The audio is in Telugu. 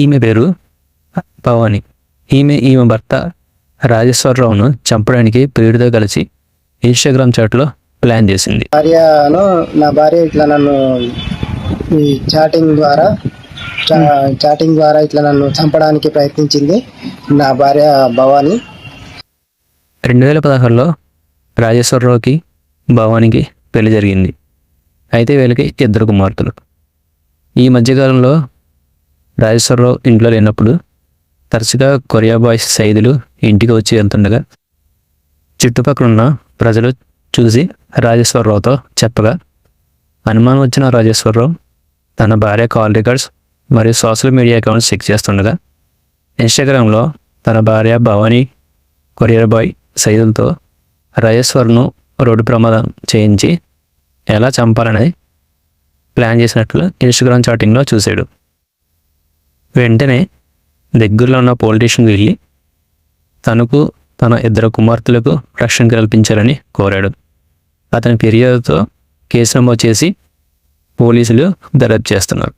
ఈమె పేరు భవాని. ఈమె భర్త రాజేశ్వరరావును చంపడానికి ప్రియుడితో కలిసి ఇన్స్టాగ్రామ్ చాట్లో ప్లాన్ చేసింది. నా భార్య ఇట్లా నన్ను ఈ చాటింగ్ ద్వారా ఇట్లా నన్ను చంపడానికి ప్రయత్నించింది. నా భార్య భవాని. 2016లో రాజేశ్వరరావుకి భవానికి పెళ్లి జరిగింది. అయితే వీళ్ళకి 2 కుమార్తెలు. ఈ మధ్యకాలంలో రాజేశ్వరరావు ఇంట్లో లేనప్పుడు తరచుగా కొరియా బాయ్స్ సైదులు ఇంటికి వచ్చి వెళ్తుండగా చుట్టుపక్కల ఉన్న ప్రజలు చూసి రాజేశ్వరరావుతో చెప్పగా అనుమానం వచ్చిన రాజేశ్వరరావు తన భార్య కాల్ రికార్డ్స్ మరియు సోషల్ మీడియా అకౌంట్స్ చెక్ చేస్తుండగా ఇన్స్టాగ్రామ్లో తన భార్య భవానీ కొరియర్ బాయ్ సైదులతో రాజేశ్వర్ను రోడ్డు ప్రమాదం చేయించి ఎలా చంపాలని ప్లాన్ చేసినట్లు ఇన్స్టాగ్రామ్ చాటింగ్లో చూశాడు. వెంటనే దగ్గరలో ఉన్న పోలీస్ స్టేషన్కి వెళ్ళి తనకు తన 2 కుమార్తెలకు రక్షణ కల్పించాలని కోరాడు. అతని ఫిర్యాదుతో కేసు నమోదు చేసి పోలీసులు దర్యాప్తు చేస్తున్నారు.